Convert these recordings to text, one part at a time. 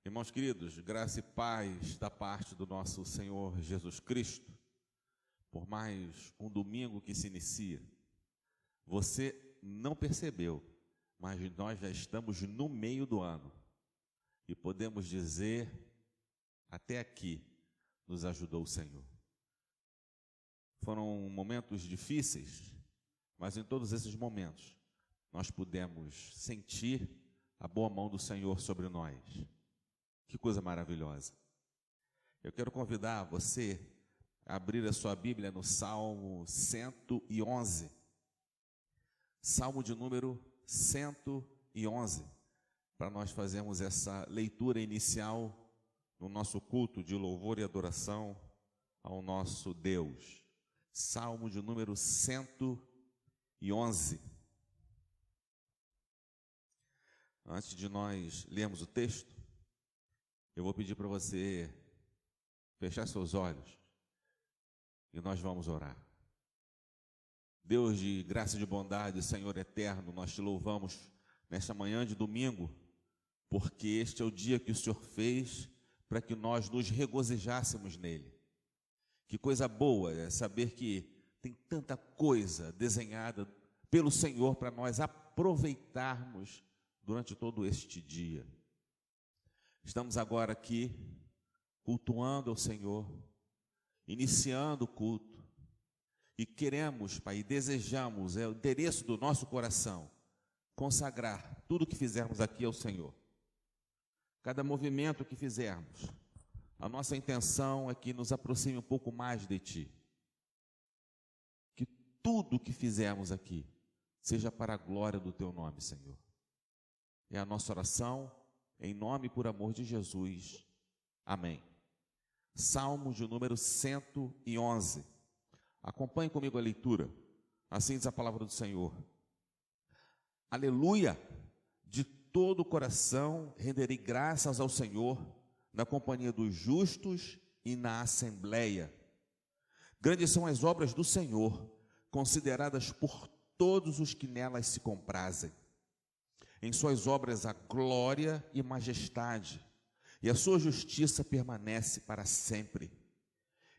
Irmãos queridos, graça e paz da parte do nosso Senhor Jesus Cristo, por mais um domingo que se inicia. Você não percebeu, mas nós já estamos no meio do ano e podemos dizer, até aqui nos ajudou o Senhor. Foram momentos difíceis, mas em todos esses momentos nós pudemos sentir a boa mão do Senhor sobre nós. Que coisa maravilhosa. Eu quero convidar você a abrir a sua Bíblia no Salmo 111. Salmo de número 111, para nós fazermos essa leitura inicial no nosso culto de louvor e adoração ao nosso Deus. Salmo de número 111. Antes de nós lermos o texto, eu vou pedir para você fechar seus olhos e nós vamos orar. Deus de graça e de bondade, Senhor eterno, nós te louvamos nesta manhã de domingo, porque este é o dia que o Senhor fez para que nós nos regozijássemos nele. Que coisa boa é saber que tem tanta coisa desenhada pelo Senhor para nós aproveitarmos durante todo este dia. Estamos agora aqui cultuando ao Senhor, iniciando o culto, e queremos, Pai, e desejamos, é o endereço do nosso coração, consagrar tudo que fizermos aqui ao Senhor. Cada movimento que fizermos, a nossa intenção é que nos aproxime um pouco mais de Ti. Que tudo que fizermos aqui seja para a glória do Teu nome, Senhor. É a nossa oração, em nome e por amor de Jesus. Amém. Salmo de número 111. Acompanhe comigo a leitura. Assim diz a palavra do Senhor. Aleluia! De todo o coração renderei graças ao Senhor, na companhia dos justos e na assembleia. Grandes são as obras do Senhor, consideradas por todos os que nelas se comprazem. Em suas obras há glória e majestade, e a sua justiça permanece para sempre.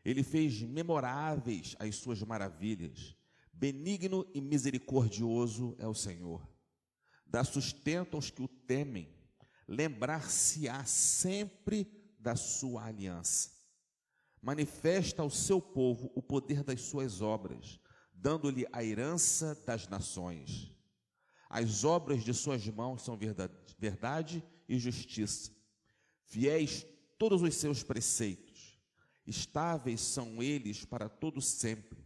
Ele fez memoráveis as suas maravilhas. Benigno e misericordioso é o Senhor. Dá sustento aos que o temem. Lembrar-se-á sempre da sua aliança. Manifesta ao seu povo o poder das suas obras, dando-lhe a herança das nações. As obras de suas mãos são verdade e justiça. Fiéis todos os seus preceitos. Estáveis são eles para todo sempre,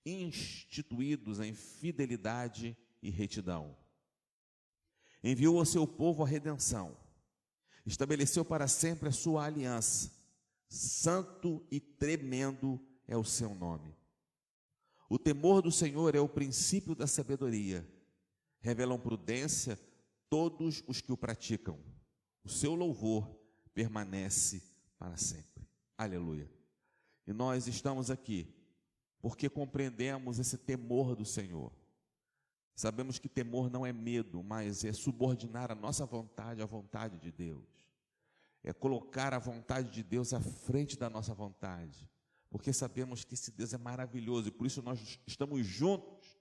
instituídos em fidelidade e retidão. Enviou ao seu povo a redenção. Estabeleceu para sempre a sua aliança. Santo e tremendo é o seu nome. O temor do Senhor é o princípio da sabedoria. Revelam prudência todos os que o praticam. O seu louvor permanece para sempre. Aleluia. E nós estamos aqui porque compreendemos esse temor do Senhor. Sabemos que temor não é medo, mas é subordinar a nossa vontade à vontade de Deus. É colocar a vontade de Deus à frente da nossa vontade. Porque sabemos que esse Deus é maravilhoso e por isso nós estamos juntos,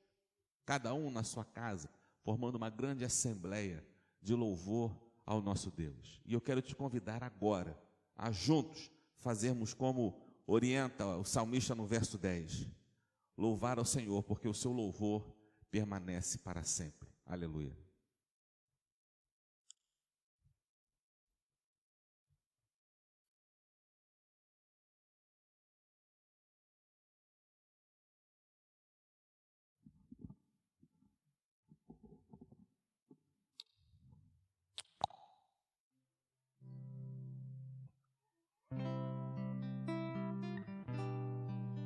cada um na sua casa, formando uma grande assembleia de louvor ao nosso Deus. E eu quero te convidar agora a juntos fazermos como orienta o salmista no verso 10. Louvar ao Senhor, porque o seu louvor permanece para sempre. Aleluia.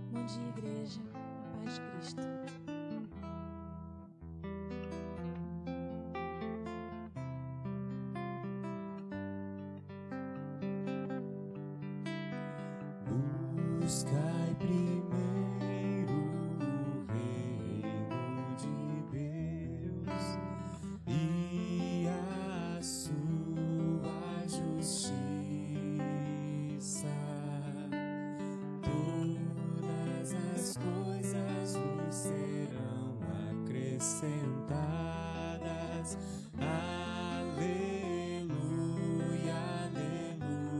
Bom dia, igreja, a paz de Cristo. Buscai primeiro o reino de Deus e a sua justiça. coisas nos serão acrescentadas. Aleluia, aleluia.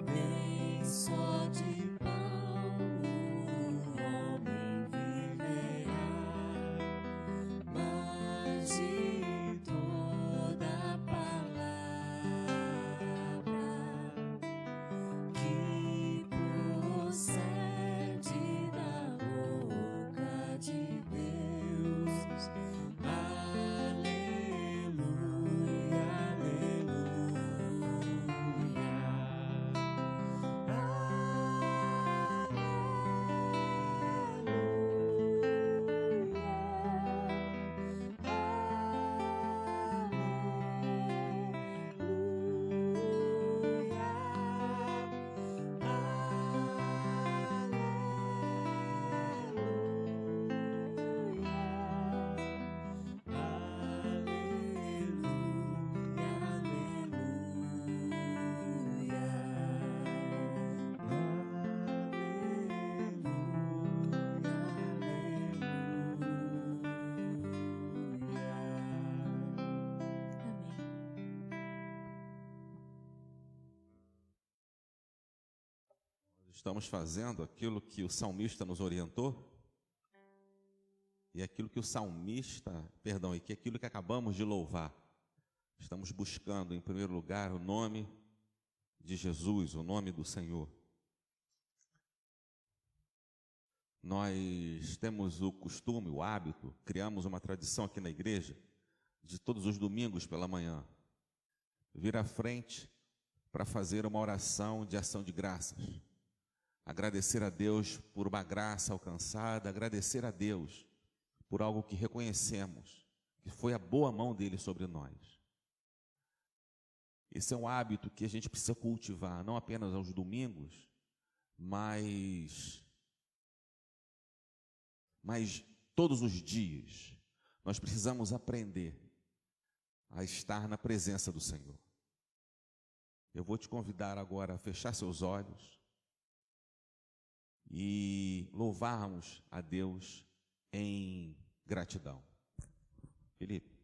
Nem só de pão o homem viverá, mas de toda palavra que procede da boca de Deus. Aleluia, Estamos fazendo aquilo que o salmista nos orientou, e aquilo que o salmista, perdão, e que aquilo que acabamos de louvar. Estamos buscando, em primeiro lugar, o nome de Jesus, o nome do Senhor. Nós temos o costume, o hábito, criamos uma tradição aqui na igreja, de todos os domingos pela manhã, vir à frente para fazer uma oração de ação de graças. Agradecer a Deus por uma graça alcançada, agradecer a Deus por algo que reconhecemos, que foi a boa mão dele sobre nós. Esse é um hábito que a gente precisa cultivar, não apenas aos domingos, mas todos os dias. Nós precisamos aprender a estar na presença do Senhor. Eu vou te convidar agora a fechar seus olhos e louvarmos a Deus em gratidão. Felipe.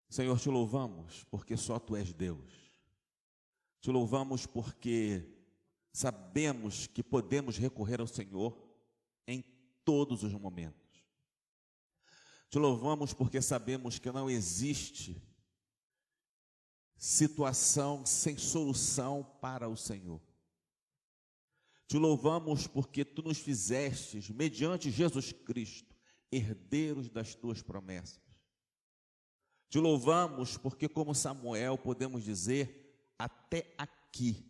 Senhor, te louvamos porque só Tu és Deus. Te louvamos porque sabemos que podemos recorrer ao Senhor em todos os momentos. Te louvamos porque sabemos que não existe situação sem solução para o Senhor. Te louvamos porque Tu nos fizestes, mediante Jesus Cristo, herdeiros das Tuas promessas. Te louvamos porque, como Samuel, podemos dizer, até aqui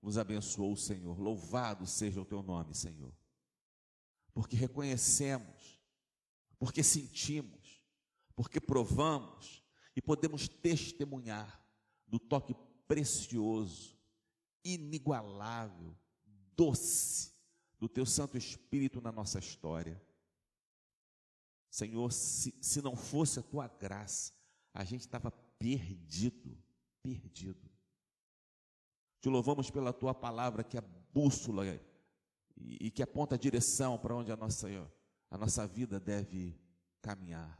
nos abençoou o Senhor. Louvado seja o Teu nome, Senhor. Porque reconhecemos, porque sentimos, porque provamos e podemos testemunhar do toque precioso, inigualável, doce do Teu Santo Espírito na nossa história. Senhor, se não fosse a Tua graça, a gente estava perdido. Te louvamos pela Tua palavra, que é a bússola e que aponta a direção para onde a nossa vida deve caminhar.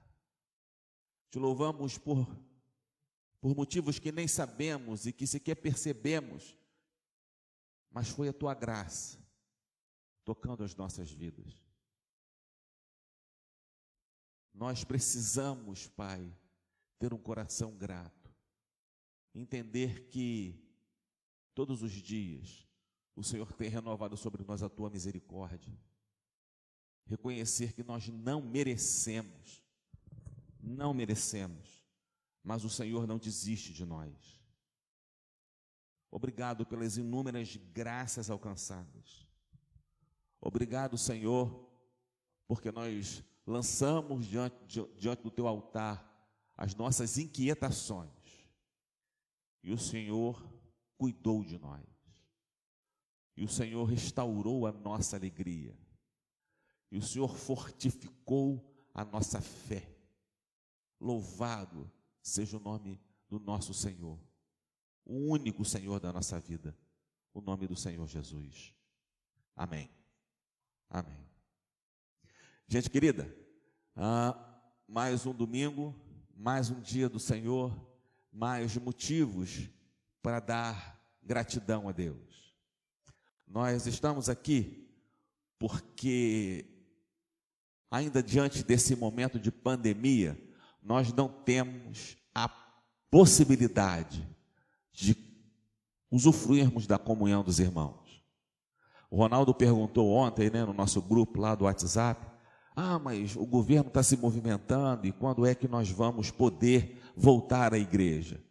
Te louvamos por motivos que nem sabemos e que sequer percebemos, mas foi a Tua graça tocando as nossas vidas. Nós precisamos, Pai, ter um coração grato, entender que todos os dias o Senhor tem renovado sobre nós a Tua misericórdia, reconhecer que nós não merecemos, mas o Senhor não desiste de nós. Obrigado pelas inúmeras graças alcançadas. Obrigado, Senhor, porque nós lançamos diante do teu altar as nossas inquietações. E o Senhor cuidou de nós. E o Senhor restaurou a nossa alegria. E o Senhor fortificou a nossa fé. Louvado seja o nome do nosso Senhor, o único Senhor da nossa vida, o nome do Senhor Jesus. Amém. Amém. Gente querida, mais um domingo, mais um dia do Senhor, mais motivos para dar gratidão a Deus. Nós estamos aqui porque, ainda diante desse momento de pandemia, nós não temos a possibilidade de usufruirmos da comunhão dos irmãos. O Ronaldo perguntou ontem, no nosso grupo lá do WhatsApp, mas o governo está se movimentando e quando é que nós vamos poder voltar à igreja?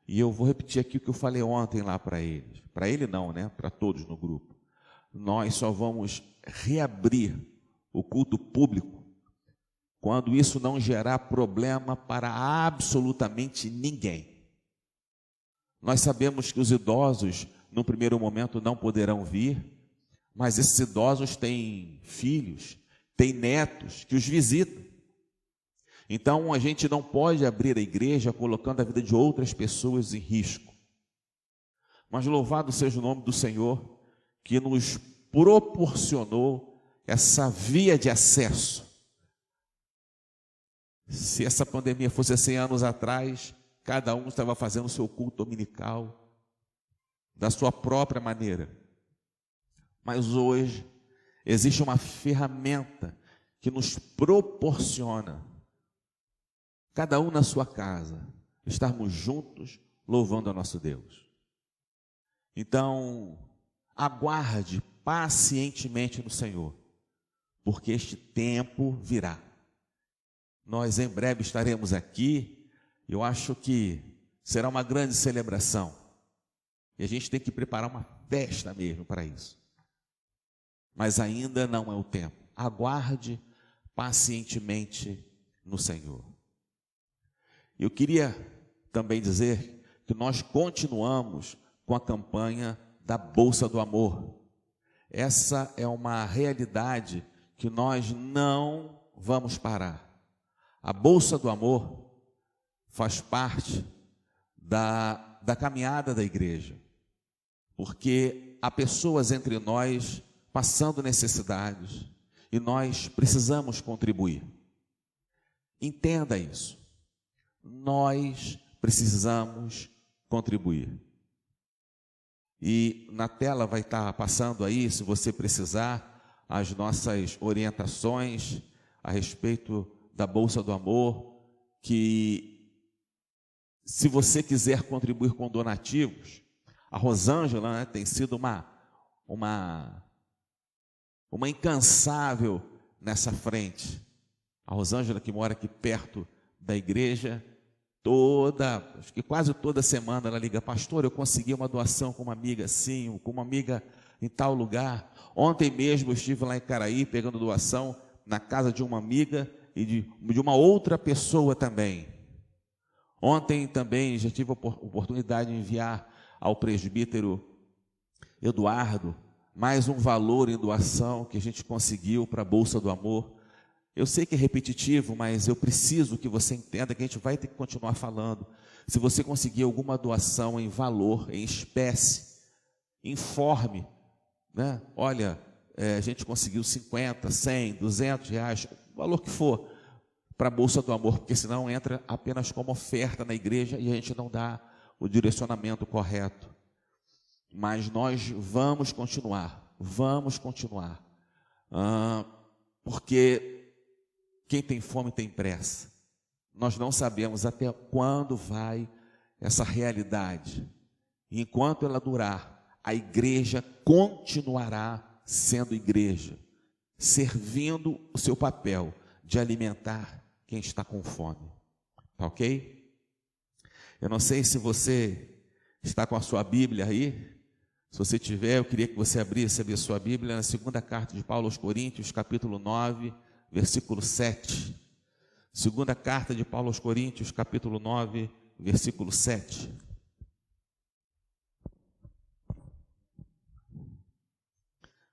E eu vou repetir aqui o que eu falei ontem lá para eles. Para ele não, para todos no grupo. Nós só vamos reabrir o culto público quando isso não gerar problema para absolutamente ninguém. Nós sabemos que os idosos, no primeiro momento, não poderão vir, mas esses idosos têm filhos, têm netos que os visitam. Então, a gente não pode abrir a igreja colocando a vida de outras pessoas em risco. Mas louvado seja o nome do Senhor, que nos proporcionou essa via de acesso. Se essa pandemia fosse há 100 anos atrás, cada um estava fazendo o seu culto dominical, da sua própria maneira. Mas hoje, existe uma ferramenta que nos proporciona, cada um na sua casa, estarmos juntos louvando a nosso Deus. Então, aguarde pacientemente no Senhor, porque este tempo virá. Nós em breve estaremos aqui, eu acho que será uma grande celebração. E a gente tem que preparar uma festa mesmo para isso. Mas ainda não é o tempo. Aguarde pacientemente no Senhor. Eu queria também dizer que nós continuamos com a campanha da Bolsa do Amor. Essa é uma realidade que nós não vamos parar. A Bolsa do Amor faz parte da caminhada da igreja, porque há pessoas entre nós passando necessidades e nós precisamos contribuir. Entenda isso. Nós precisamos contribuir. E na tela vai estar passando aí, se você precisar, as nossas orientações a respeito da Bolsa do Amor, que se você quiser contribuir com donativos, a Rosângela tem sido uma incansável nessa frente. A Rosângela, que mora aqui perto da igreja, acho que quase toda semana ela liga: pastor, eu consegui uma doação com uma amiga assim, com uma amiga em tal lugar. Ontem mesmo eu estive lá em Caraí pegando doação na casa de uma amiga e de uma outra pessoa também. Ontem também já tive a oportunidade de enviar ao presbítero Eduardo mais um valor em doação que a gente conseguiu para a Bolsa do Amor. Eu sei que é repetitivo, mas eu preciso que você entenda que a gente vai ter que continuar falando. Se você conseguir alguma doação em valor, em espécie, informe, Olha, a gente conseguiu 50, 100, 200 reais, o valor que for, para a Bolsa do Amor, porque senão entra apenas como oferta na igreja e a gente não dá o direcionamento correto. Mas nós vamos continuar, porque quem tem fome tem pressa. Nós não sabemos até quando vai essa realidade. E enquanto ela durar, a igreja continuará sendo igreja, servindo o seu papel de alimentar quem está com fome. Tá ok? Eu não sei se você está com a sua Bíblia aí. Se você tiver, eu queria que você abrisse a sua Bíblia na segunda carta de Paulo aos Coríntios, capítulo 9, versículo 7. Segunda carta de Paulo aos Coríntios, capítulo 9, versículo 7.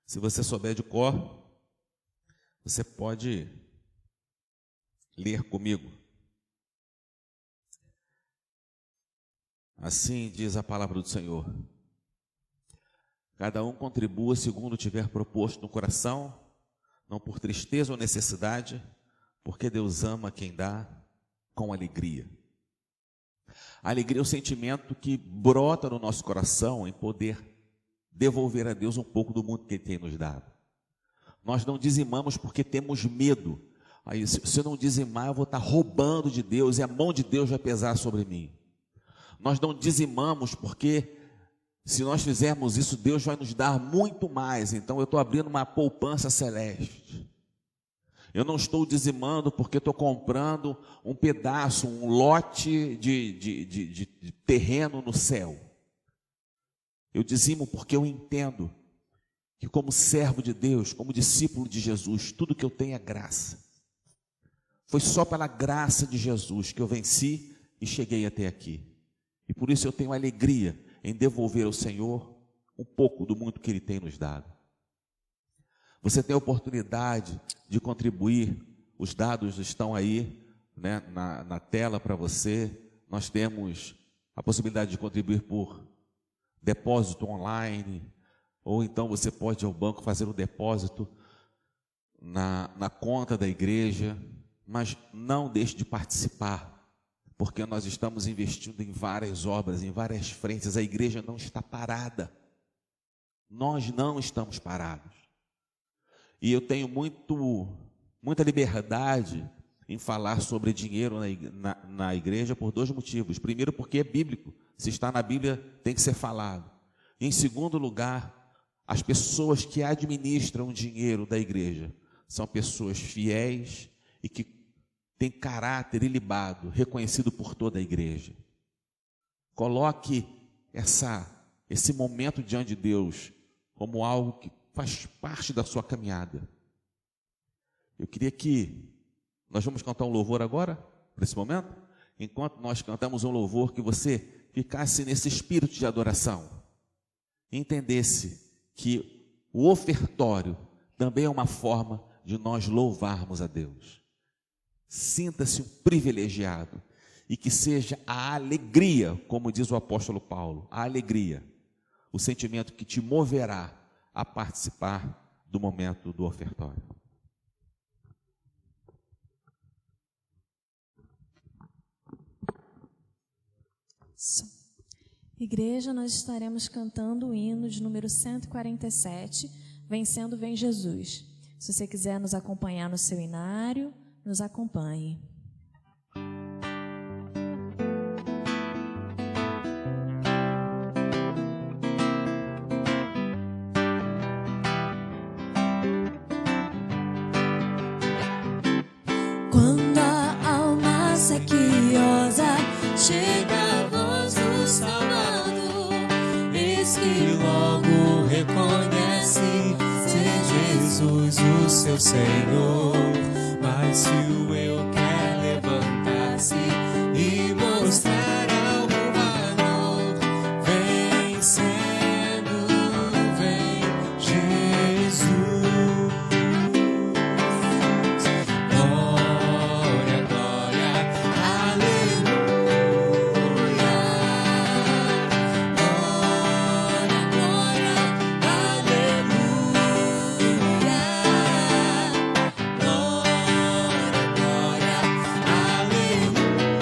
Se você souber de cor, você pode ler comigo. Assim diz a palavra do Senhor: cada um contribua segundo tiver proposto no coração, não por tristeza ou necessidade, porque Deus ama quem dá com alegria. A alegria é o sentimento que brota no nosso coração em poder devolver a Deus um pouco do mundo que Ele tem nos dado. Nós não dizimamos porque temos medo. Aí, se eu não dizimar, eu vou estar roubando de Deus e a mão de Deus vai pesar sobre mim. Nós não dizimamos porque, se nós fizermos isso, Deus vai nos dar muito mais. Então eu estou abrindo uma poupança celeste. Eu não estou dizimando porque estou comprando um pedaço, um lote de terreno no céu. Eu dizimo porque eu entendo que, como servo de Deus, como discípulo de Jesus, tudo que eu tenho é graça. Foi só pela graça de Jesus que eu venci e cheguei até aqui. E por isso eu tenho alegria em devolver ao Senhor um pouco do muito que Ele tem nos dado. Você tem a oportunidade de contribuir, os dados estão aí, né, na tela para você. Nós temos a possibilidade de contribuir por depósito online, ou então você pode ir ao banco fazer o depósito na conta da igreja, mas não deixe de participar, porque nós estamos investindo em várias obras, em várias frentes. A igreja não está parada. Nós não estamos parados. E eu tenho muita liberdade em falar sobre dinheiro na igreja por dois motivos. Primeiro, porque é bíblico. Se está na Bíblia, tem que ser falado. Em segundo lugar, as pessoas que administram o dinheiro da igreja são pessoas fiéis e que têm caráter ilibado, reconhecido por toda a igreja. Coloque esse momento diante de Deus como algo que faz parte da sua caminhada. Eu queria que nós vamos cantar um louvor agora, para esse momento. Enquanto nós cantamos um louvor, que você ficasse nesse espírito de adoração, entendesse que o ofertório também é uma forma de nós louvarmos a Deus. Sinta-se um privilegiado e que seja a alegria, como diz o apóstolo Paulo, a alegria, o sentimento que te moverá a participar do momento do ofertório. Igreja, nós estaremos cantando o hino de número 147, Vencendo Vem Jesus. Se você quiser nos acompanhar no seu inário, nos acompanhe. Quando a alma sequiosa chega a voz do Salvador, eis que logo reconhece ser Jesus o seu Senhor. Mas se o eu quer levantar-se e mostrar ao valor, vencendo vem Jesus. Glória, glória, aleluia. Glória, glória, aleluia. Glória, glória, aleluia.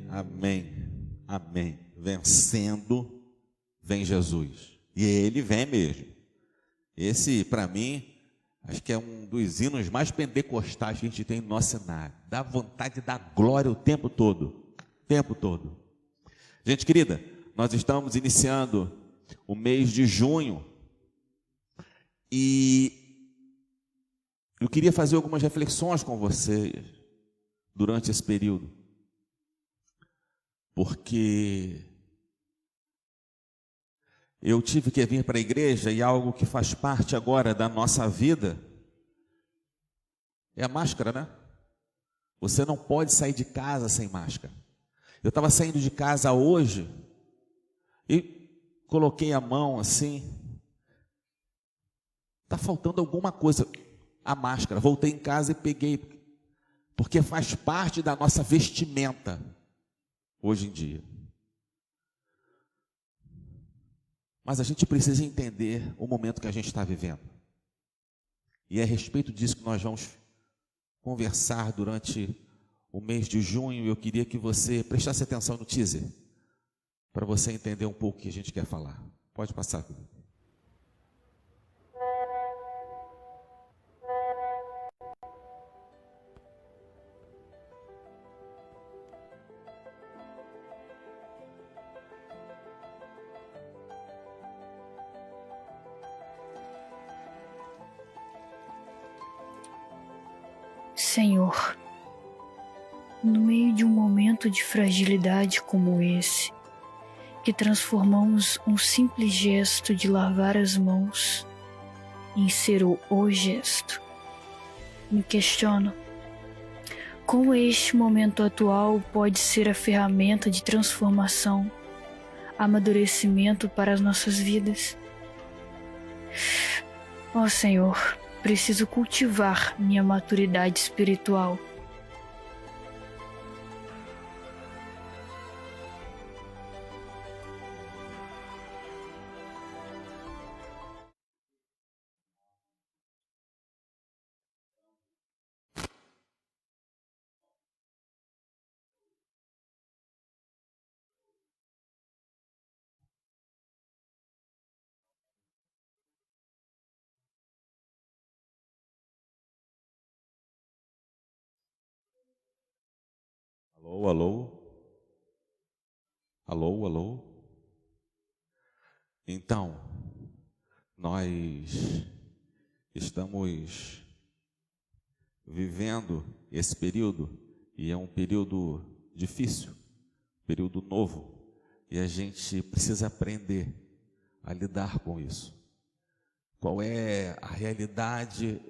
amém, amém. Vencendo, vem Jesus. E ele vem mesmo. Esse, para mim, acho que é um dos hinos mais pentecostais que a gente tem no nosso cenário. Dá vontade de dar glória o tempo todo. O tempo todo. Gente querida, nós estamos iniciando o mês de junho. E eu queria fazer algumas reflexões com vocês durante esse período. Porque eu tive que vir para a igreja e algo que faz parte agora da nossa vida é a máscara, né? Você não pode sair de casa sem máscara. Eu estava saindo de casa hoje e coloquei a mão assim. Está faltando alguma coisa. A máscara. Voltei em casa e peguei. Porque faz parte da nossa vestimenta hoje em dia. Mas a gente precisa entender o momento que a gente está vivendo. E é a respeito disso que nós vamos conversar durante o mês de junho. Eu queria que você prestasse atenção no teaser, para você entender um pouco o que a gente quer falar. Pode passar. Senhor, no meio de um momento de fragilidade como esse, que transformamos um simples gesto de lavar as mãos em ser o gesto, me questiono como este momento atual pode ser a ferramenta de transformação, amadurecimento para as nossas vidas. Ó Senhor, preciso cultivar minha maturidade espiritual. Alô, alô? Alô, alô? Então, nós estamos vivendo esse período, e é um período difícil, período novo, e a gente precisa aprender a lidar com isso. Qual é a realidade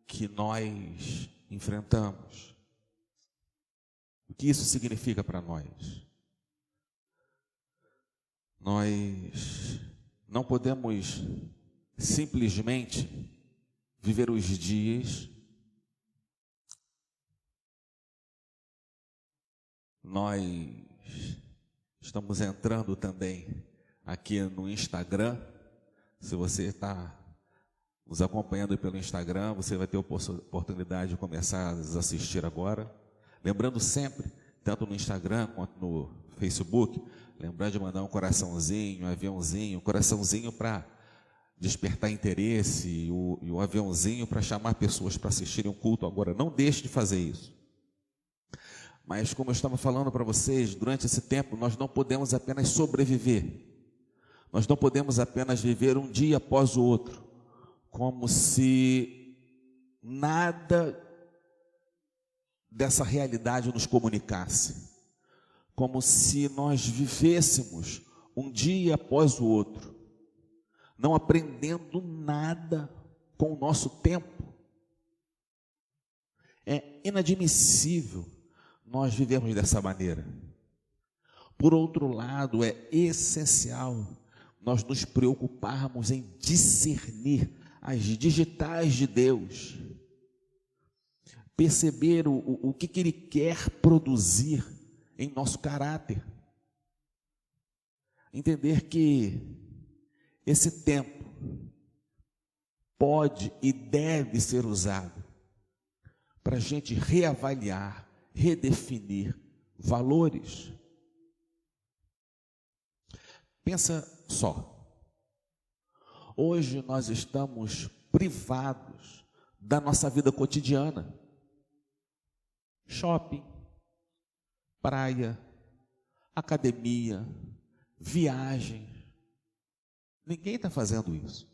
que nós enfrentamos? O que isso significa para nós? Nós não podemos simplesmente viver os dias. Nós estamos entrando também aqui no Instagram. Se você está nos acompanhando pelo Instagram, você vai ter a oportunidade de começar a nos assistir agora. Lembrando sempre, tanto no Instagram quanto no Facebook, lembrando de mandar um coraçãozinho, um aviãozinho, coraçãozinho para despertar interesse e o aviãozinho para chamar pessoas para assistirem o culto agora. Não deixe de fazer isso. Mas como eu estava falando para vocês, durante esse tempo nós não podemos apenas sobreviver. Nós não podemos apenas viver um dia após o outro, como se nada dessa realidade nos comunicasse, como se nós vivêssemos um dia após o outro, não aprendendo nada com o nosso tempo. É inadmissível nós vivemos dessa maneira. Por outro lado, é essencial nós nos preocuparmos em discernir as digitais de Deus, perceber o que Ele quer produzir em nosso caráter, entender que esse tempo pode e deve ser usado para a gente reavaliar, redefinir valores, Pensa só. Hoje nós estamos privados da nossa vida cotidiana. Shopping, praia, academia, viagem. Ninguém está fazendo isso.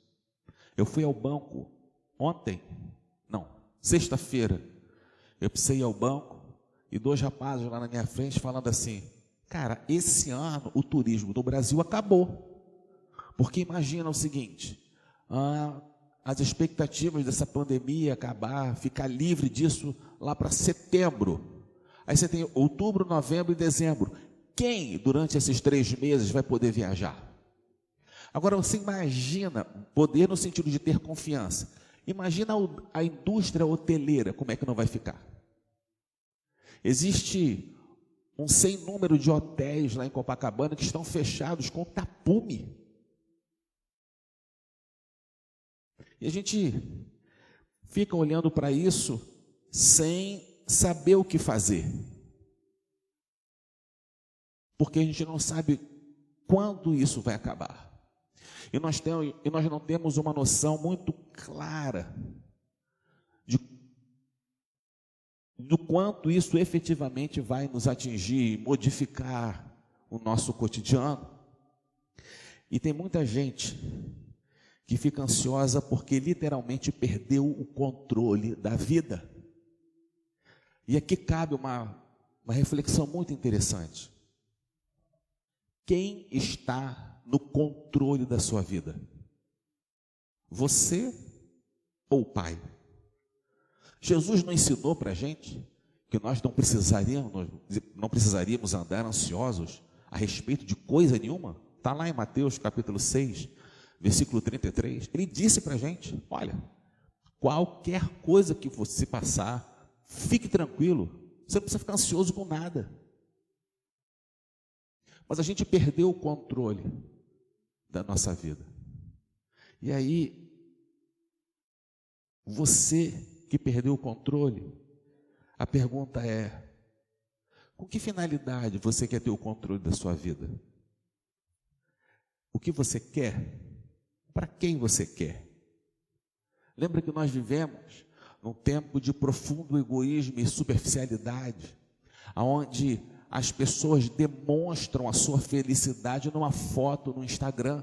Eu fui ao banco sexta-feira. Eu precisei ir ao banco e 2 rapazes lá na minha frente falando assim: cara, esse ano o turismo do Brasil acabou. Porque imagina o seguinte, as expectativas dessa pandemia acabar, ficar livre disso lá para setembro. Aí você tem outubro, novembro e dezembro. Quem durante esses 3 meses vai poder viajar? Agora você imagina, poder no sentido de ter confiança. Imagina a indústria hoteleira, como é que não vai ficar? Existe um sem número de hotéis lá em Copacabana que estão fechados com tapume. E a gente fica olhando para isso sem saber o que fazer. Porque a gente não sabe quando isso vai acabar. E nós não temos uma noção muito clara do quanto isso efetivamente vai nos atingir, modificar o nosso cotidiano. E tem muita gente que fica ansiosa porque literalmente perdeu o controle da vida. E aqui cabe uma reflexão muito interessante. Quem está no controle da sua vida? Você ou o Pai? Jesus não ensinou para a gente que nós não precisaríamos andar ansiosos a respeito de coisa nenhuma? Está lá em Mateus capítulo 6, versículo 33. Ele disse para a gente: olha, qualquer coisa que você passar, fique tranquilo, você não precisa ficar ansioso com nada. Mas a gente perdeu o controle da nossa vida. E aí, você que perdeu o controle, a pergunta é: com que finalidade você quer ter o controle da sua vida? O que você quer? Para quem você quer? Lembra que nós vivemos num tempo de profundo egoísmo e superficialidade, onde as pessoas demonstram a sua felicidade numa foto no Instagram.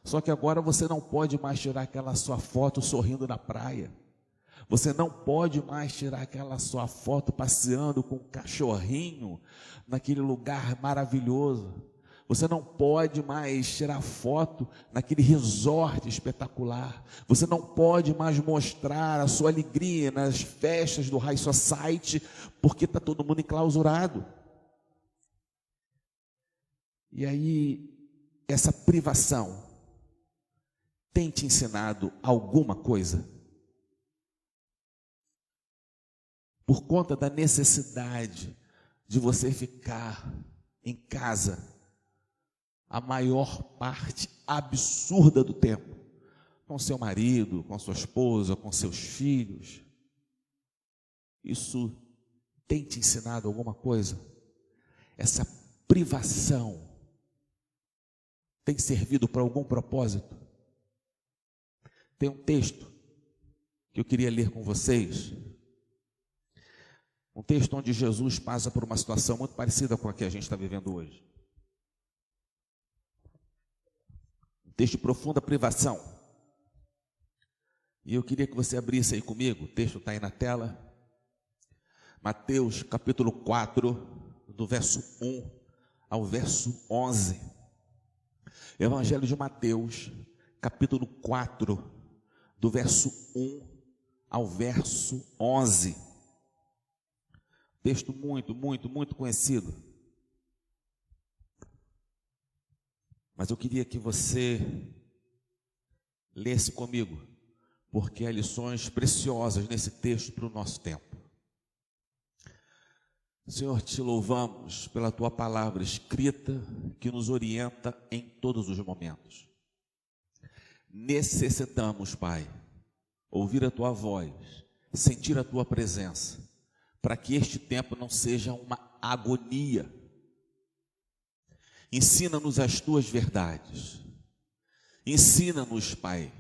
Só que agora você não pode mais tirar aquela sua foto sorrindo na praia. Você não pode mais tirar aquela sua foto passeando com um cachorrinho naquele lugar maravilhoso. Você não pode mais tirar foto naquele resort espetacular. Você não pode mais mostrar a sua alegria nas festas do High Society, porque está todo mundo enclausurado. E aí, essa privação tem te ensinado alguma coisa? Por conta da necessidade de você ficar em casa a maior parte absurda do tempo, com seu marido, com sua esposa, com seus filhos, isso tem te ensinado alguma coisa? Essa privação tem servido para algum propósito? Tem um texto que eu queria ler com vocês, um texto onde Jesus passa por uma situação muito parecida com a que a gente está vivendo hoje. Um texto de profunda privação. E eu queria que você abrisse aí comigo, o texto está aí na tela. Mateus capítulo 4, do verso 1 ao verso 11. Evangelho de Mateus, capítulo 4, do verso 1 ao verso 11. Texto muito conhecido. Mas eu queria que você lesse comigo, porque há lições preciosas nesse texto para o nosso tempo. Senhor, te louvamos pela tua palavra escrita que nos orienta em todos os momentos. Necessitamos, Pai, ouvir a tua voz, sentir a tua presença, para que este tempo não seja uma agonia. Ensina-nos as tuas verdades. Ensina-nos, Pai.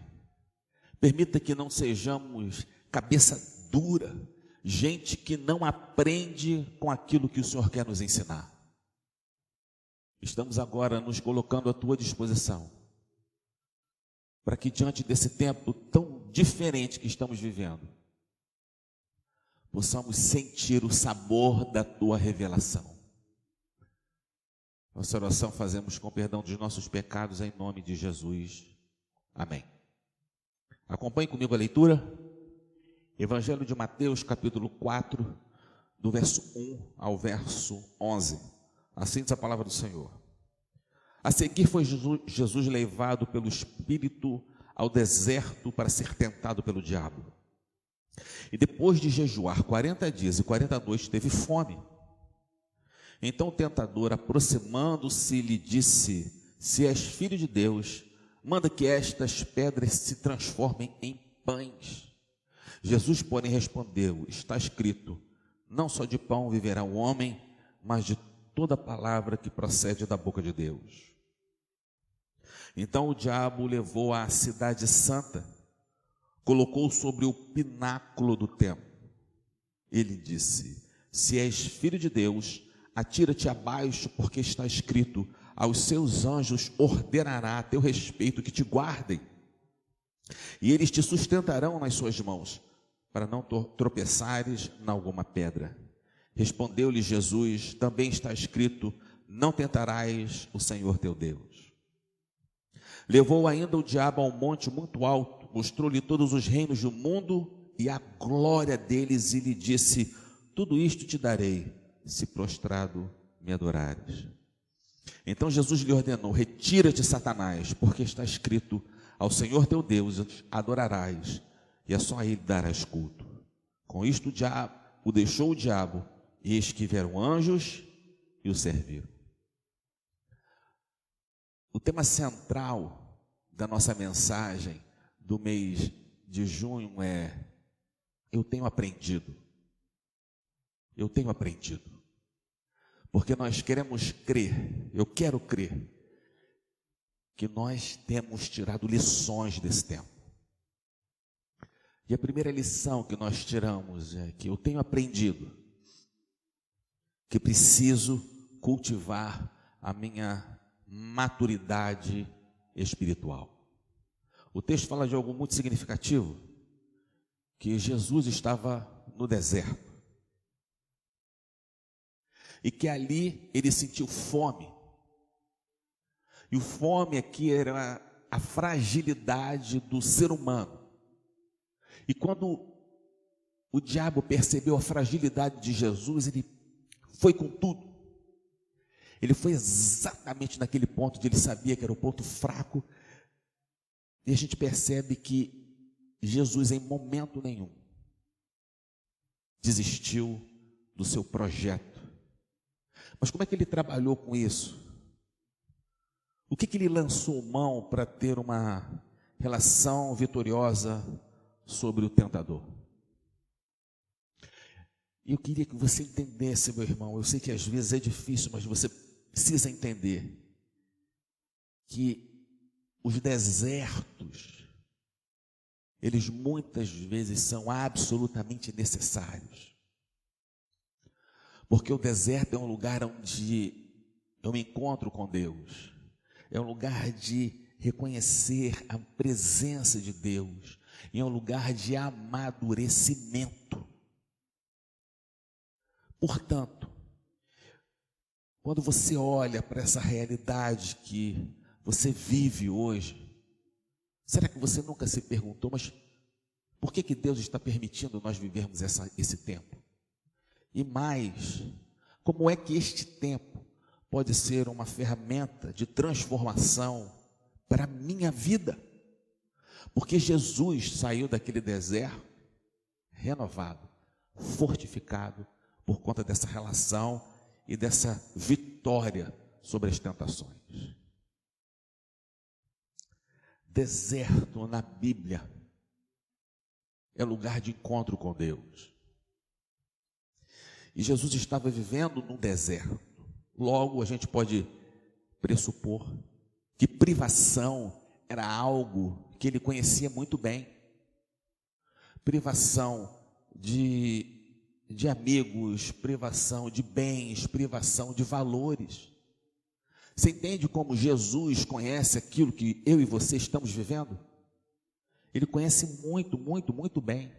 Permita que não sejamos cabeça dura, gente que não aprende com aquilo que o Senhor quer nos ensinar. Estamos agora nos colocando à tua disposição, para que diante desse tempo tão diferente que estamos vivendo, possamos sentir o sabor da tua revelação. Nossa oração fazemos com perdão dos nossos pecados em nome de Jesus. Amém. Acompanhe comigo a leitura. Evangelho de Mateus, capítulo 4, do verso 1 ao verso 11. Assim diz a palavra do Senhor. A seguir foi Jesus levado pelo Espírito ao deserto para ser tentado pelo diabo. E depois de jejuar 40 dias e 40 noites, teve fome. Então o tentador, aproximando-se, lhe disse: se és filho de Deus, manda que estas pedras se transformem em pães. Jesus, porém, respondeu: está escrito, não só de pão viverá o homem, mas de toda palavra que procede da boca de Deus. Então o diabo o levou à cidade santa, colocou sobre o pináculo do templo. Ele disse: se és filho de Deus, atira-te abaixo, porque está escrito, aos seus anjos ordenará a teu respeito que te guardem, e eles te sustentarão nas suas mãos, para não tropeçares em alguma pedra. Respondeu-lhe Jesus: também está escrito, não tentarás o Senhor teu Deus. Levou ainda o diabo a um monte muito alto, mostrou-lhe todos os reinos do mundo e a glória deles, e lhe disse: tudo isto te darei, se prostrado me adorares. Então Jesus lhe ordenou: retira-te, Satanás, porque está escrito, ao Senhor teu Deus adorarás, e é só a ele darás culto. Com isto o deixou o diabo, e eis que vieram anjos e o serviram. O tema central da nossa mensagem do mês de junho é: eu tenho aprendido. Eu tenho aprendido. Porque nós queremos crer, eu quero crer, que nós temos tirado lições desse tempo. E a primeira lição que nós tiramos é que eu tenho aprendido que preciso cultivar a minha maturidade espiritual. O texto fala de algo muito significativo, que Jesus estava no deserto, e que ali ele sentiu fome. E o fome aqui era a fragilidade do ser humano. E quando o diabo percebeu a fragilidade de Jesus, ele foi com tudo. Ele foi exatamente naquele ponto onde ele sabia que era o ponto fraco. E a gente percebe que Jesus, em momento nenhum, desistiu do seu projeto. Mas como é que ele trabalhou com isso? O que ele lançou mão para ter uma relação vitoriosa sobre o tentador? E eu queria que você entendesse, meu irmão, eu sei que às vezes é difícil, mas você precisa entender que os desertos, eles muitas vezes são absolutamente necessários. Porque o deserto é um lugar onde eu me encontro com Deus. É um lugar de reconhecer a presença de Deus. E é um lugar de amadurecimento. Portanto, quando você olha para essa realidade que você vive hoje, será que você nunca se perguntou, mas por que Deus está permitindo nós vivermos esse tempo? E mais, como é que este tempo pode ser uma ferramenta de transformação para a minha vida? Porque Jesus saiu daquele deserto renovado, fortificado, por conta dessa relação e dessa vitória sobre as tentações. Deserto na Bíblia é lugar de encontro com Deus. E Jesus estava vivendo num deserto. Logo, a gente pode pressupor que privação era algo que ele conhecia muito bem. Privação de amigos, privação de bens, privação de valores. Você entende como Jesus conhece aquilo que eu e você estamos vivendo? Ele conhece muito, muito, muito bem.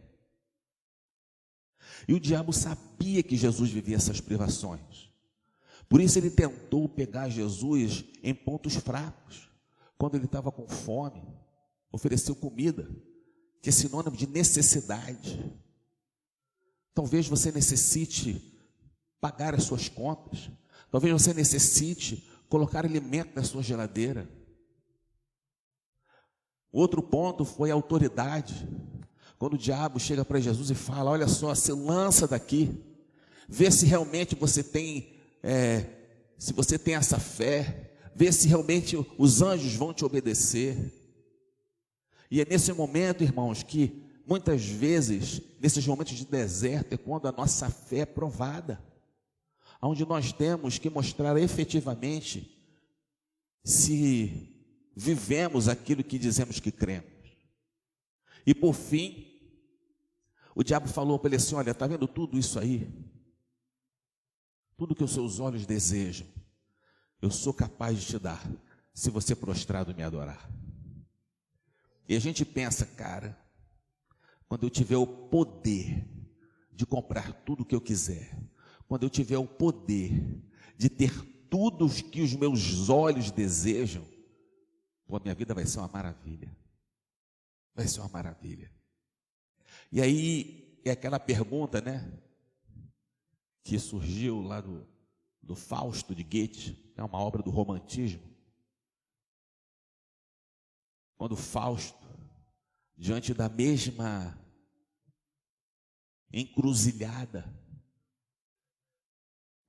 E o diabo sabia que Jesus vivia essas privações. Por isso ele tentou pegar Jesus em pontos fracos. Quando ele estava com fome, ofereceu comida, que é sinônimo de necessidade. Talvez você necessite pagar as suas contas. Talvez você necessite colocar alimento na sua geladeira. Outro ponto foi a autoridade. Quando o diabo chega para Jesus e fala: olha só, se lança daqui, vê se realmente você tem, se você tem essa fé, vê se realmente os anjos vão te obedecer. E é nesse momento, irmãos, que muitas vezes, nesses momentos de deserto, é quando a nossa fé é provada, onde nós temos que mostrar efetivamente se vivemos aquilo que dizemos que cremos. E por fim, o diabo falou para ele assim: olha, está vendo tudo isso aí? Tudo que os seus olhos desejam, eu sou capaz de te dar, se você prostrado me adorar. E a gente pensa, cara, quando eu tiver o poder de comprar tudo o que eu quiser, quando eu tiver o poder de ter tudo o que os meus olhos desejam, a minha vida vai ser uma maravilha. Vai ser uma maravilha. E aí é aquela pergunta, né, que surgiu lá do Fausto de Goethe, é uma obra do romantismo. Quando Fausto, diante da mesma encruzilhada,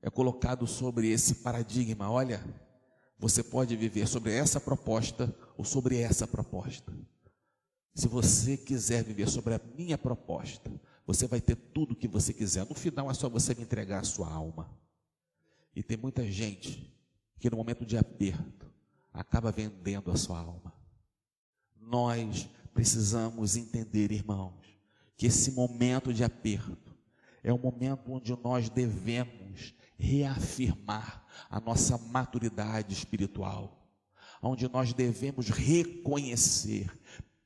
é colocado sobre esse paradigma: olha, você pode viver sobre essa proposta ou sobre essa proposta. Se você quiser viver sobre a minha proposta, você vai ter tudo o que você quiser. No final é só você me entregar a sua alma. E tem muita gente que no momento de aperto acaba vendendo a sua alma. Nós precisamos entender, irmãos, que esse momento de aperto é um momento onde nós devemos reafirmar a nossa maturidade espiritual, onde nós devemos reconhecer,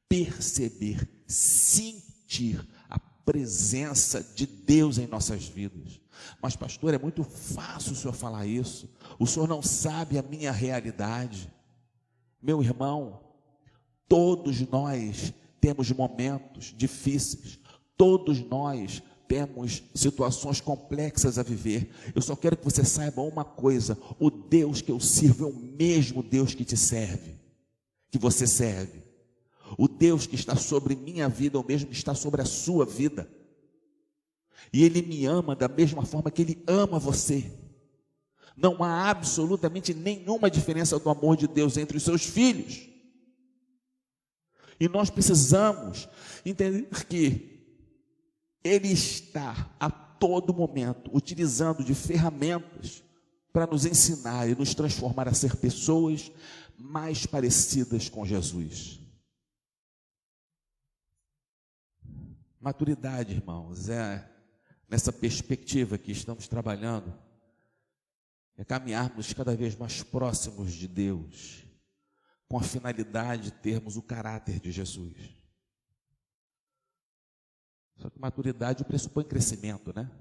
perceber, sentir a presença de Deus em nossas vidas. Mas pastor, é muito fácil o senhor falar isso, o senhor não sabe a minha realidade. Meu irmão, todos nós temos momentos difíceis, todos nós temos situações complexas a viver. Eu só quero que você saiba uma coisa: o Deus que eu sirvo é o mesmo Deus que te serve, que você serve. O Deus que está sobre minha vida é o mesmo que está sobre a sua vida. E Ele me ama da mesma forma que Ele ama você. Não há absolutamente nenhuma diferença do amor de Deus entre os seus filhos. E nós precisamos entender que Ele está a todo momento utilizando de ferramentas para nos ensinar e nos transformar a ser pessoas mais parecidas com Jesus. Maturidade, irmãos, é nessa perspectiva que estamos trabalhando, é caminharmos cada vez mais próximos de Deus, com a finalidade de termos o caráter de Jesus. Só que maturidade pressupõe crescimento, né?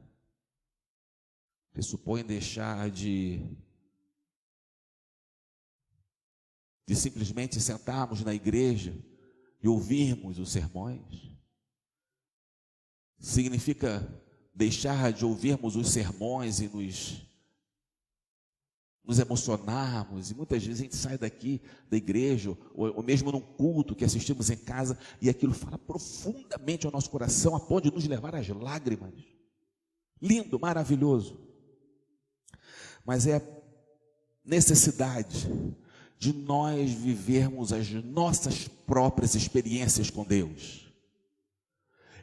Pressupõe deixar de simplesmente sentarmos na igreja e ouvirmos os sermões. Significa deixar de ouvirmos os sermões e nos emocionarmos, e muitas vezes a gente sai daqui da igreja, ou mesmo num culto que assistimos em casa, e aquilo fala profundamente ao nosso coração, a ponto de nos levar às lágrimas. Lindo, maravilhoso. Mas é necessidade de nós vivermos as nossas próprias experiências com Deus.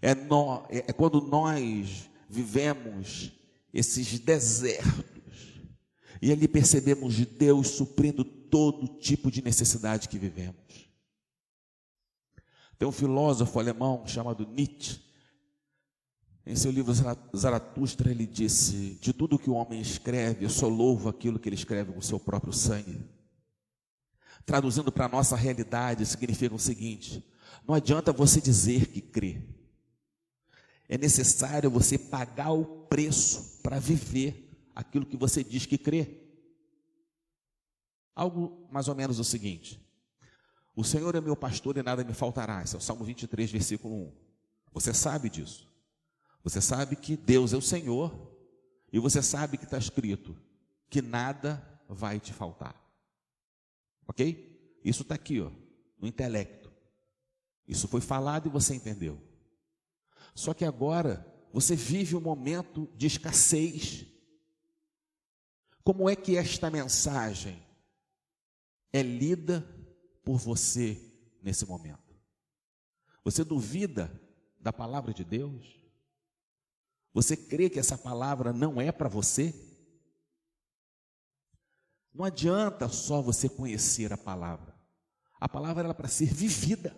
É quando nós vivemos esses desertos, E ali percebemos Deus suprindo todo tipo de necessidade que vivemos. Tem um filósofo alemão chamado Nietzsche. Em seu livro Zaratustra, ele disse: de tudo que o homem escreve, eu só louvo aquilo que ele escreve com seu próprio sangue. Traduzindo para a nossa realidade, significa o seguinte: não adianta você dizer que crê. É necessário você pagar o preço para viver aquilo que você diz que crê. Algo mais ou menos o seguinte: o Senhor é meu pastor e nada me faltará. Esse é o Salmo 23, versículo 1. Você sabe disso. Você sabe que Deus é o Senhor. E você sabe que está escrito que nada vai te faltar. Ok? Isso está aqui, ó, no intelecto. Isso foi falado e você entendeu. Só que agora você vive um momento de escassez. Como é que esta mensagem é lida por você nesse momento? Você duvida da palavra de Deus? Você crê que essa palavra não é para você? Não adianta só você conhecer a palavra. A palavra era para ser vivida.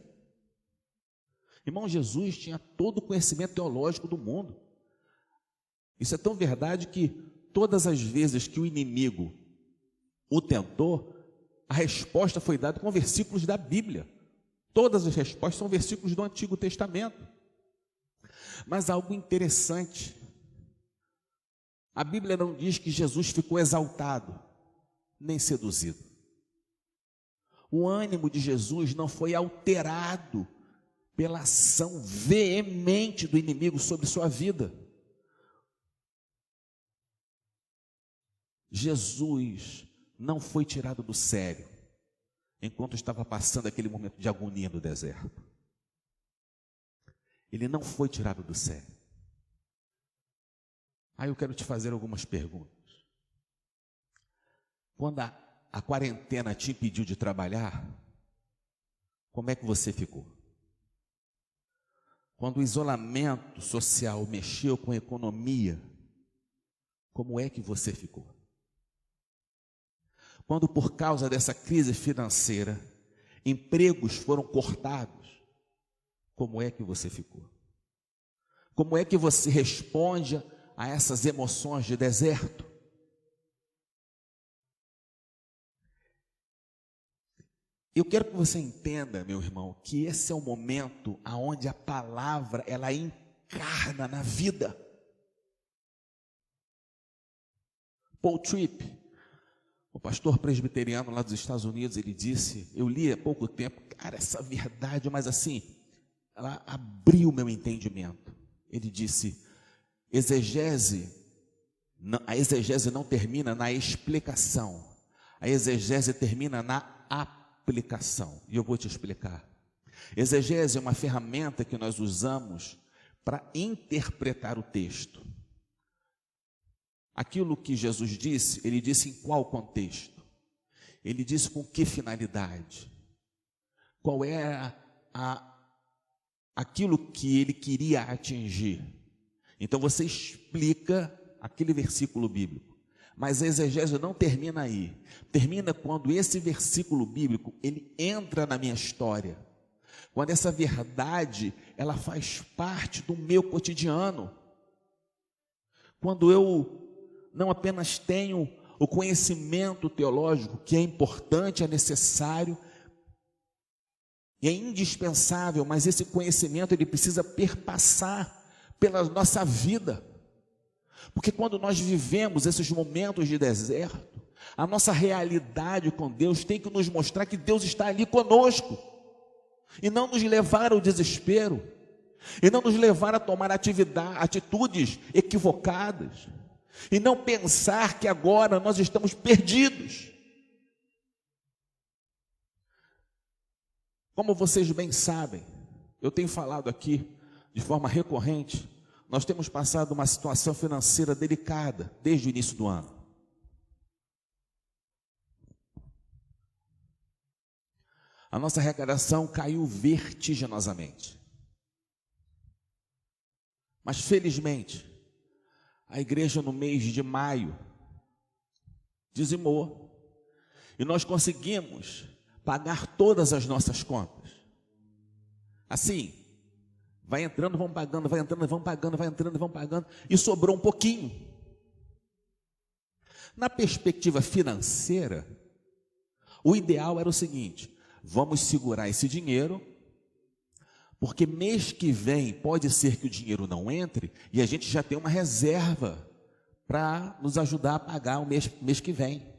Irmão, Jesus tinha todo o conhecimento teológico do mundo. Isso é tão verdade que todas as vezes que o inimigo o tentou, a resposta foi dada com versículos da Bíblia. Todas as respostas são versículos do Antigo Testamento. Mas algo interessante, a Bíblia não diz que Jesus ficou exaltado, nem seduzido. O ânimo de Jesus não foi alterado pela ação veemente do inimigo sobre sua vida. Jesus não foi tirado do sério enquanto estava passando aquele momento de agonia no deserto. Ele não foi tirado do sério. Aí eu quero te fazer algumas perguntas. Quando a quarentena te impediu de trabalhar, como é que você ficou? Quando o isolamento social mexeu com a economia, como é que você ficou? Quando por causa dessa crise financeira, empregos foram cortados, como é que você ficou? Como é que você responde a essas emoções de deserto? Eu quero que você entenda, meu irmão, que esse é o momento onde a palavra ela encarna na vida. Paul Tripp, o pastor presbiteriano lá dos Estados Unidos, ele disse, eu li há pouco tempo, cara, essa verdade, mas assim, ela abriu meu entendimento. Ele disse, a exegese não termina na explicação, a exegese termina na aplicação. E eu vou te explicar. Exegese é uma ferramenta que nós usamos para interpretar o texto. Aquilo que Jesus disse, ele disse em qual contexto? Ele disse com que finalidade? Qual era aquilo que ele queria atingir? Então você explica aquele versículo bíblico. Mas a exegese não termina aí. Termina quando esse versículo bíblico, ele entra na minha história. Quando essa verdade, ela faz parte do meu cotidiano. Quando eu não apenas tenho o conhecimento teológico, que é importante, é necessário, e é indispensável, mas esse conhecimento ele precisa perpassar pela nossa vida. Porque quando nós vivemos esses momentos de deserto, a nossa realidade com Deus tem que nos mostrar que Deus está ali conosco, e não nos levar ao desespero, e não nos levar a tomar atitudes equivocadas, e não pensar que agora nós estamos perdidos. Como vocês bem sabem, eu tenho falado aqui de forma recorrente, nós temos passado uma situação financeira delicada desde o início do ano. A nossa arrecadação caiu vertiginosamente. Mas felizmente, a igreja no mês de maio dizimou. E nós conseguimos pagar todas as nossas contas. Assim, vai entrando, vamos pagando, vai entrando, vamos pagando, vai entrando, vamos pagando, e sobrou um pouquinho. Na perspectiva financeira, o ideal era o seguinte: vamos segurar esse dinheiro, porque mês que vem pode ser que o dinheiro não entre e a gente já tem uma reserva para nos ajudar a pagar o mês que vem.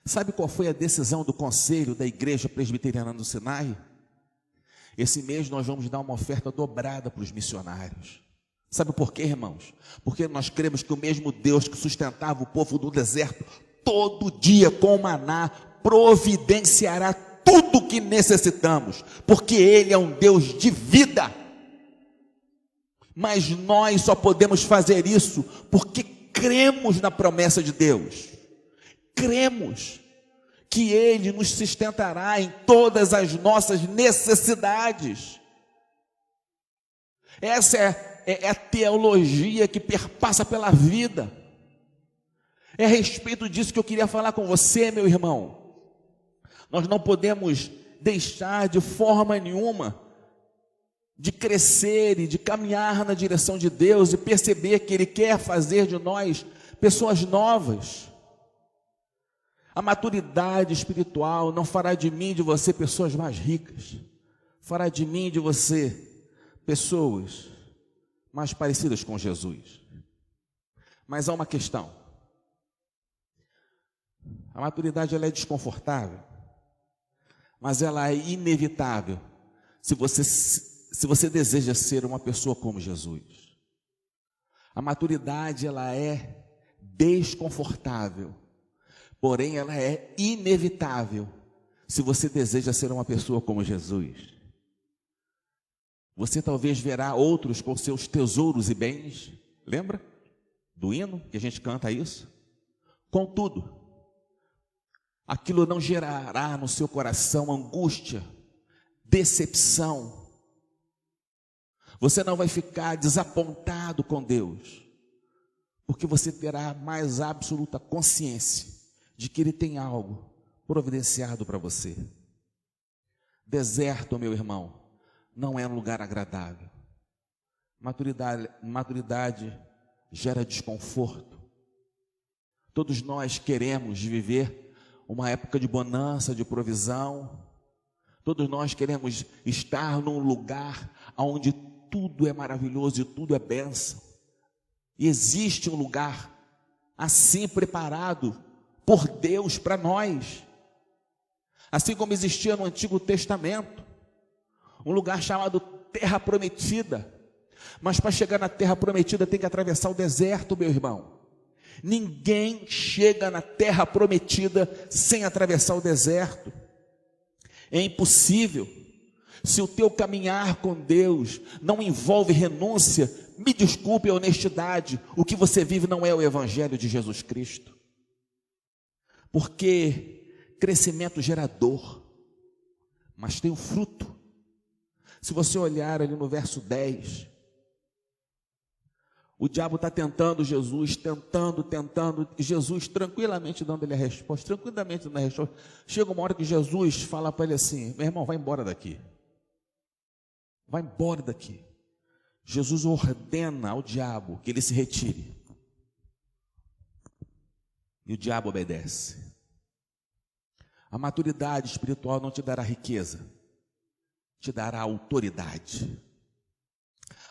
Sabe qual foi a decisão do conselho da Igreja Presbiteriana do Sinai? Esse mês nós vamos dar uma oferta dobrada para os missionários. Sabe por quê, irmãos? Porque nós cremos que o mesmo Deus que sustentava o povo do deserto todo dia com o maná providenciará tudo o que necessitamos, porque Ele é um Deus de vida. Mas nós só podemos fazer isso porque cremos na promessa de Deus. Cremos que Ele nos sustentará em todas as nossas necessidades. Essa é a teologia que perpassa pela vida. É a respeito disso que eu queria falar com você, meu irmão. Nós não podemos deixar de forma nenhuma de crescer e de caminhar na direção de Deus e perceber que Ele quer fazer de nós pessoas novas. A maturidade espiritual não fará de mim e de você pessoas mais ricas, fará de mim e de você pessoas mais parecidas com Jesus. Mas há uma questão. A maturidade ela é desconfortável, mas ela é inevitável se você deseja ser uma pessoa como Jesus. A maturidade ela é desconfortável, porém ela é inevitável se você deseja ser uma pessoa como Jesus. Você talvez verá outros com seus tesouros e bens, lembra do hino que a gente canta isso? Contudo, aquilo não gerará no seu coração angústia, decepção. Você não vai ficar desapontado com Deus, porque você terá mais absoluta consciência de que Ele tem algo providenciado para você. Deserto, meu irmão, não é um lugar agradável. Maturidade gera desconforto. Todos nós queremos viver uma época de bonança, de provisão. Todos nós queremos estar num lugar onde tudo é maravilhoso e tudo é bênção. E existe um lugar assim preparado por Deus para nós. Assim como existia no Antigo Testamento, um lugar chamado Terra Prometida. Mas para chegar na Terra Prometida tem que atravessar o deserto, meu irmão. Ninguém chega na Terra Prometida sem atravessar o deserto. É impossível. Se o teu caminhar com Deus não envolve renúncia, me desculpe a honestidade, o que você vive não é o Evangelho de Jesus Cristo. Porque crescimento gera dor, mas tem o fruto. Se você olhar ali no verso 10, o diabo está tentando Jesus, tentando, e Jesus tranquilamente dando-lhe a resposta, tranquilamente dando a resposta. Chega uma hora que Jesus fala para ele assim: meu irmão, vai embora daqui. Vai embora daqui. Jesus ordena ao diabo que ele se retire. E o diabo obedece. A maturidade espiritual não te dará riqueza, te dará autoridade.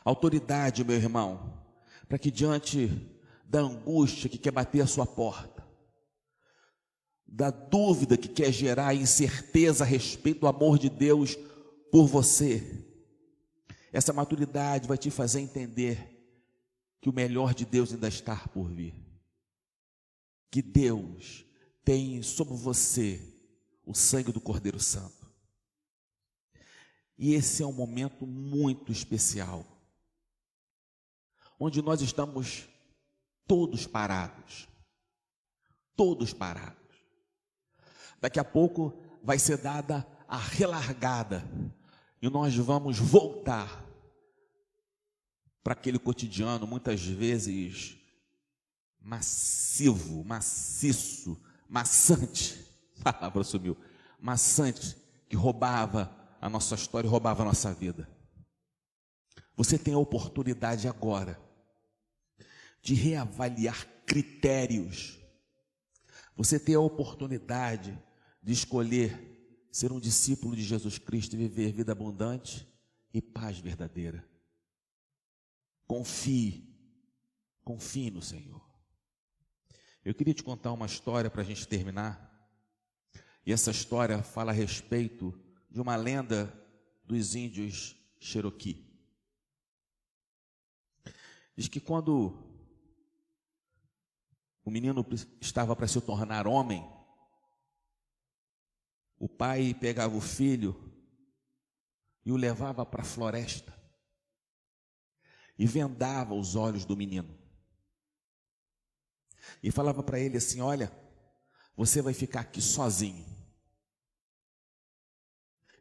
Autoridade, meu irmão, para que diante da angústia que quer bater a sua porta, da dúvida que quer gerar incerteza a respeito do amor de Deus por você, essa maturidade vai te fazer entender que o melhor de Deus ainda está por vir. Que Deus tem sobre você o sangue do Cordeiro Santo. E esse é um momento muito especial, onde nós estamos todos parados. Todos parados. Daqui a pouco vai ser dada a relargada e nós vamos voltar para aquele cotidiano, muitas vezes massivo, maciço, maçante, a palavra sumiu, maçante, que roubava a nossa história e roubava a nossa vida. Você tem a oportunidade agora de reavaliar critérios. Você tem a oportunidade de escolher ser um discípulo de Jesus Cristo e viver vida abundante e paz verdadeira. Confie no Senhor. Eu queria te contar uma história para a gente terminar. E essa história fala a respeito de uma lenda dos índios Cherokee. Diz que quando o menino estava para se tornar homem, o pai pegava o filho e o levava para a floresta e vendava os olhos do menino. E falava para ele assim: olha, você vai ficar aqui sozinho.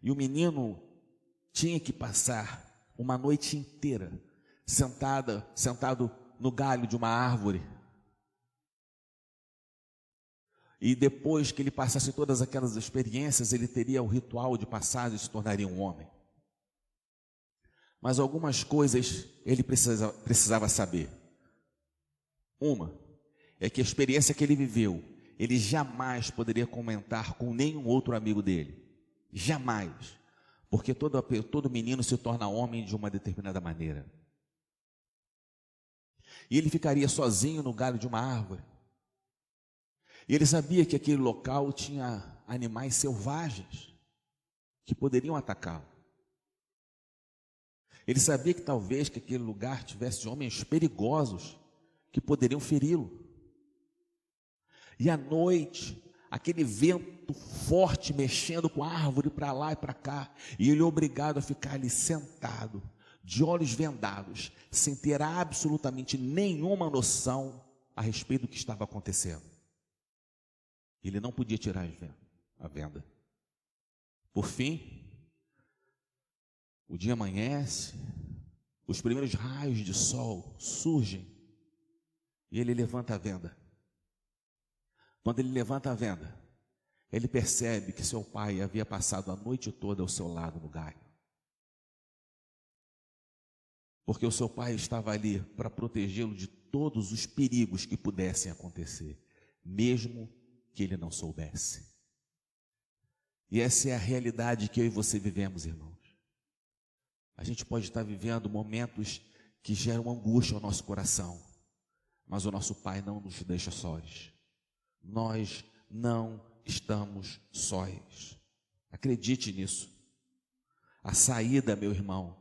E o menino tinha que passar uma noite inteira sentado no galho de uma árvore. E depois que ele passasse todas aquelas experiências, ele teria o ritual de passagem e se tornaria um homem. Mas algumas coisas ele precisava saber. Uma é que a experiência que ele viveu, ele jamais poderia comentar com nenhum outro amigo dele. Jamais. Porque todo menino se torna homem de uma determinada maneira. E ele ficaria sozinho no galho de uma árvore. E ele sabia que aquele local tinha animais selvagens que poderiam atacá-lo. Ele sabia que talvez que aquele lugar tivesse homens perigosos que poderiam feri-lo. E à noite, aquele vento forte mexendo com a árvore para lá e para cá, e ele obrigado a ficar ali sentado, de olhos vendados, sem ter absolutamente nenhuma noção a respeito do que estava acontecendo. Ele não podia tirar a venda. Por fim, o dia amanhece, os primeiros raios de sol surgem e ele levanta a venda. Quando ele levanta a venda, ele percebe que seu pai havia passado a noite toda ao seu lado no galho. Porque o seu pai estava ali para protegê-lo de todos os perigos que pudessem acontecer, mesmo que ele não soubesse. E essa é a realidade que eu e você vivemos, irmãos. A gente pode estar vivendo momentos que geram angústia ao nosso coração, mas o nosso Pai não nos deixa sós. Nós não estamos sós. Acredite nisso. A saída, meu irmão,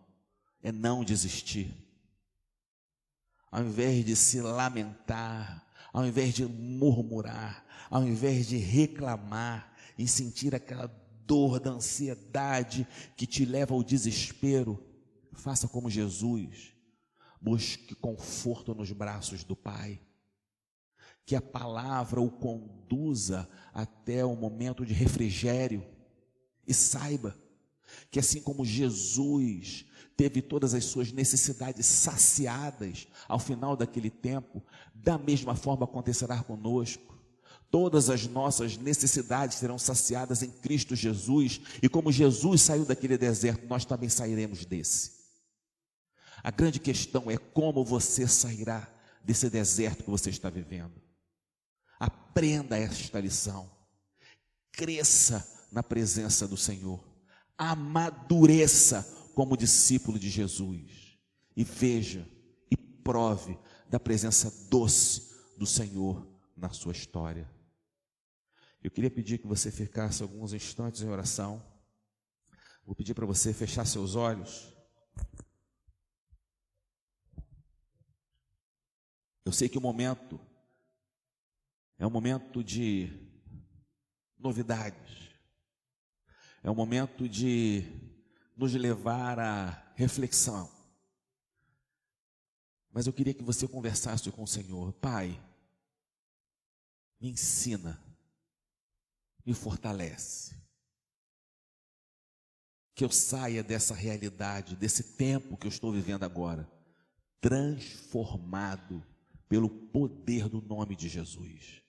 é não desistir. Ao invés de se lamentar, ao invés de murmurar, ao invés de reclamar e sentir aquela dor da ansiedade que te leva ao desespero, faça como Jesus, busque conforto nos braços do Pai, que a palavra o conduza até o momento de refrigério, e saiba que assim como Jesus teve todas as suas necessidades saciadas ao final daquele tempo, da mesma forma acontecerá conosco. Todas as nossas necessidades serão saciadas em Cristo Jesus, e como Jesus saiu daquele deserto, nós também sairemos desse. A grande questão é como você sairá desse deserto que você está vivendo. Aprenda esta lição, cresça na presença do Senhor, amadureça como discípulo de Jesus, e veja e prove da presença doce do Senhor na sua história. Eu queria pedir que você ficasse alguns instantes em oração. Vou pedir para você fechar seus olhos. Eu sei que o momento é um momento de novidades, é um momento de nos levar à reflexão. Mas eu queria que você conversasse com o Senhor. Pai, me ensina, me fortalece, que eu saia dessa realidade, desse tempo que eu estou vivendo agora, transformado pelo poder do nome de Jesus.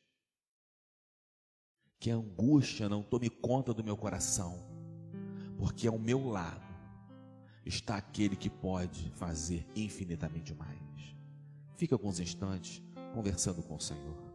Que a angústia não tome conta do meu coração, porque ao meu lado está aquele que pode fazer infinitamente mais. Fica alguns instantes conversando com o Senhor.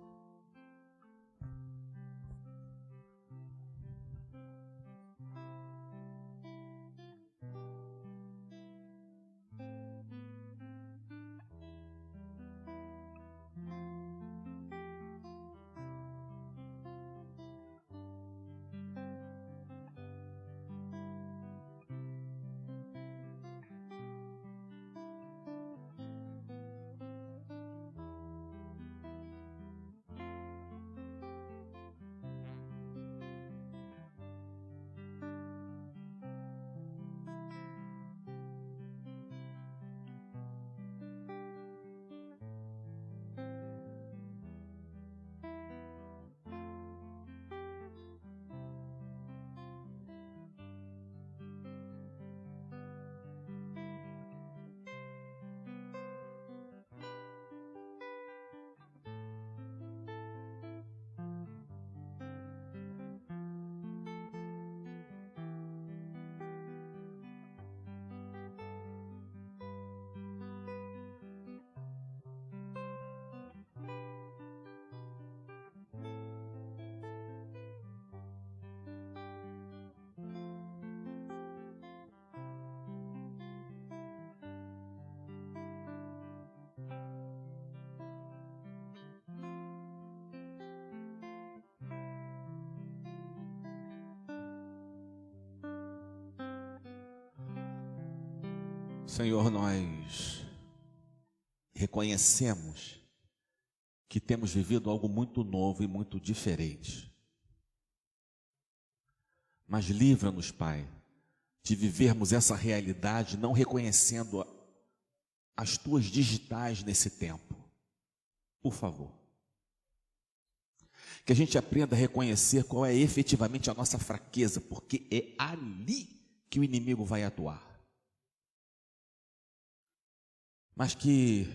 Senhor, nós reconhecemos que temos vivido algo muito novo e muito diferente. Mas livra-nos, Pai, de vivermos essa realidade não reconhecendo as Tuas digitais nesse tempo. Por favor. Que a gente aprenda a reconhecer qual é efetivamente a nossa fraqueza, porque é ali que o inimigo vai atuar. Mas que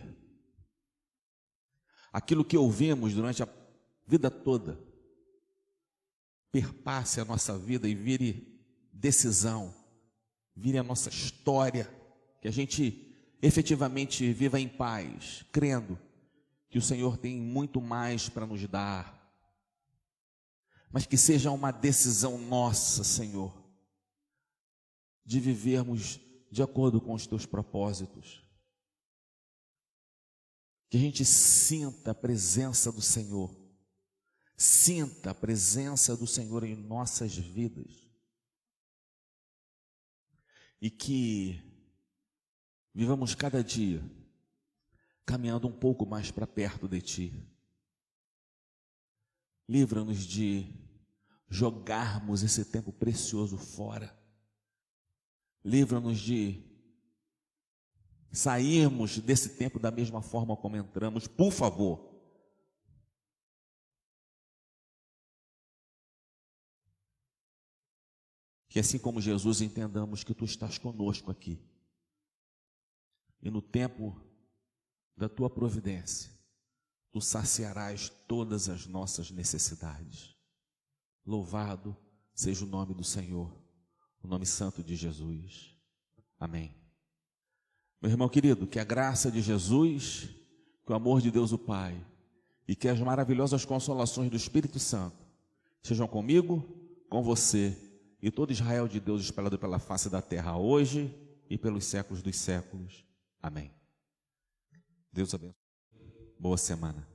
aquilo que ouvimos durante a vida toda perpasse a nossa vida e vire decisão, vire a nossa história, que a gente efetivamente viva em paz, crendo que o Senhor tem muito mais para nos dar, mas que seja uma decisão nossa, Senhor, de vivermos de acordo com os Teus propósitos. Que a gente sinta a presença do Senhor, sinta a presença do Senhor em nossas vidas, e que vivamos cada dia caminhando um pouco mais para perto de Ti. Livra-nos de jogarmos esse tempo precioso fora, livra-nos de sairmos desse tempo da mesma forma como entramos, por favor. Que assim como Jesus entendamos que Tu estás conosco aqui, e no tempo da Tua providência, Tu saciarás todas as nossas necessidades. Louvado seja o nome do Senhor, o nome santo de Jesus. Amém. Meu irmão querido, que a graça de Jesus, que o amor de Deus o Pai e que as maravilhosas consolações do Espírito Santo sejam comigo, com você e todo Israel de Deus espalhado pela face da terra hoje e pelos séculos dos séculos. Amém. Deus abençoe. Boa semana.